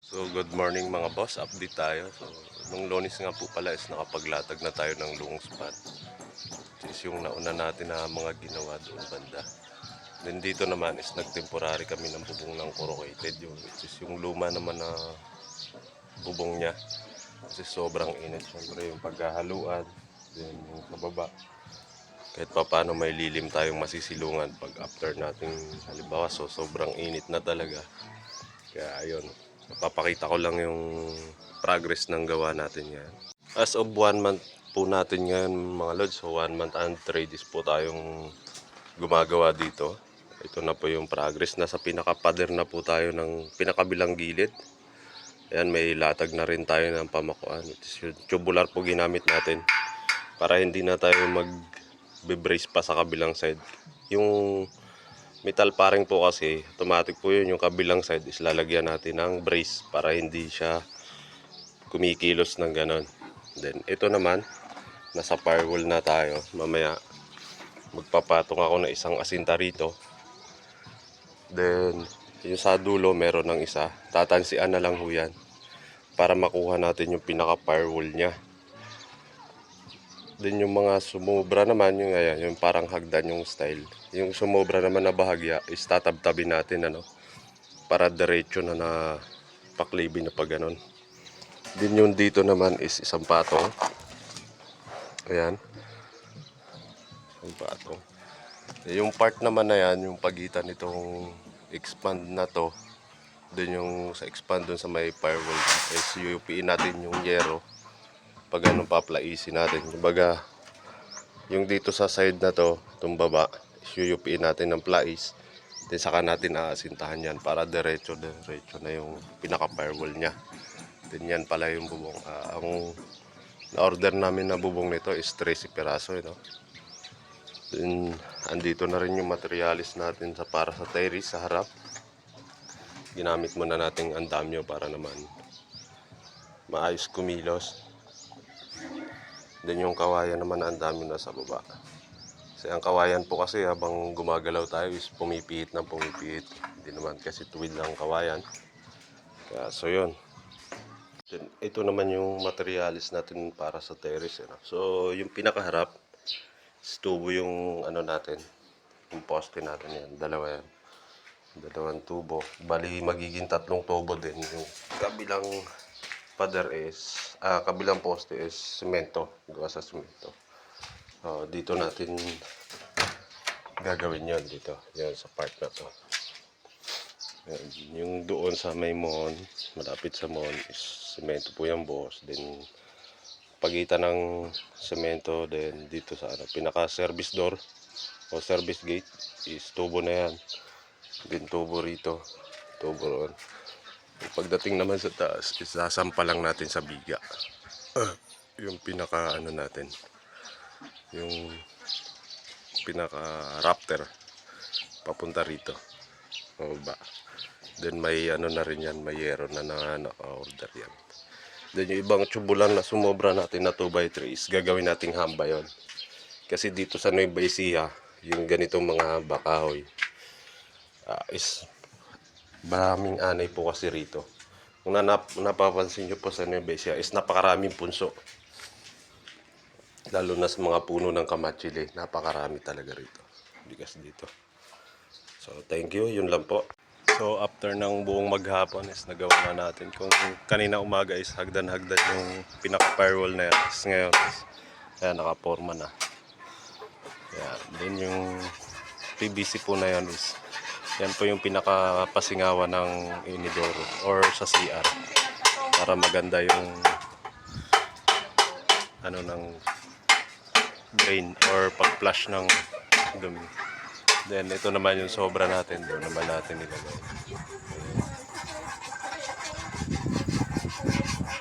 So good morning mga boss, update tayo. So nung Lunes nga po pala is nakapaglatag na tayo ng lung spot. Which is yung nauna natin na mga ginawa doon banda. Then dito naman is nagtemporary kami ng bubong ng corrugated yun. Which is yung luma naman na bubong niya. Kasi sobrang init. Siyempre yung paghahaluan. Then yung sa baba. Kahit pa paano may lilim tayong masisilungan pag after nating halimbawa. So sobrang init na talaga. Kaya ayun. Papakita ko lang yung progress ng gawa natin yan. As of 1 month po natin ngayon mga lods. So 1 month and 3 days po tayong gumagawa dito. Ito na po yung progress. Nasa pinaka-pader na po tayo ng pinakabilang gilid. Ayan, may latag na rin tayo ng pamakuan. Yung tubular po ginamit natin. Para hindi na tayo mag-brace pa sa kabilang side. Yung metal paring po kasi, automatic po yun. Yung kabilang side is lalagyan natin ng brace para hindi siya kumikilos ng ganon. Then, ito naman, nasa firewall na tayo. Mamaya, magpapatong ako ng isang asinta rito. Then, yung sa dulo, meron ng isa. Tatansian na lang ho yan. Para makuha natin yung pinaka-firewall niya. Then, yung mga sumobra naman, yung, ayan, yung parang hagdan yung style. Yung sumobra naman na bahagya, is tatabtabin natin, ano, para diretso na na paklibi na pag ganon. Din yung dito naman is isang patong. Ayan. Isang patong. Yung part naman na yan, yung pagitan nitong expand na to, din yung sa expand dun sa may firewall is UUPin natin yung yero pag anong paplaisin natin. Kumbaga, yung dito sa side na to, itong baba, is UUPin natin ng plais. Then saka natin aasintahan yan para diretso na yung pinaka firewall nya. Then yan pala yung bubong. Ang na-order namin na bubong nito is 13 piraso. No? Then andito na rin yung materialis natin para sa terrace sa harap. Ginamit muna natin ang damyo para naman maayos kumilos. Then yung kawayan naman ang dami na sa baba. Kasi ang kawayan po kasi habang gumagalaw tayo is pumipihit ng pumipihit. Hindi naman kasi tuwid lang ang kawayan. Kaya so yun. Then, ito naman yung materialis natin para sa terrace. No? So yung pinakaharap is tubo yung ano natin. Yung poste natin yan. Dalawa yan. Dalawang tubo. Bali magiging 3 tubo din. Yung kabilang pader is kabilang poste is semento. Gawa sa semento. Dito natin gagawin yon dito. Yan sa part na to. Yan. Yung doon sa may mohon, malapit sa mohon is semento po yung boss. Then pagitan ng semento, then dito sa ano, pinaka service door o service gate is tubo na yan. Then tubo rito, tubo roon. Pagdating naman sa taas, isasampa lang natin sa biga. Yung pinaka ano natin, yung pinaka rafter papunta rito. O ba? Then may ano na rin yan, may yero na naka-order yan. Then yung ibang tubular na sumobra natin na 2x3 is gagawin nating hamba yon. Kasi dito sa Nueva Ecija, yung ganitong mga bakahoy is maraming anay po kasi rito. Kung napapansin nyo po sa Nueva Ecija is napakaraming punso. Lalo na sa mga puno ng kamatsili, napakarami talaga rito. Bigas dito. So thank you, yun lang po. So after ng buong maghapon is nagawa na natin. Kung kanina umaga is hagdan-hagdan yung pinaka-firewall na yan. Is ngayon is kaya nakaporma na. Yan. Then yung PVC po na yan is yan po yung pinaka-pasingawan ng inidoro or sa CR. Para maganda yung ano ng drain or pag-flush ng dumi. Then ito naman yung sobra natin. Doon naman natin nilagay.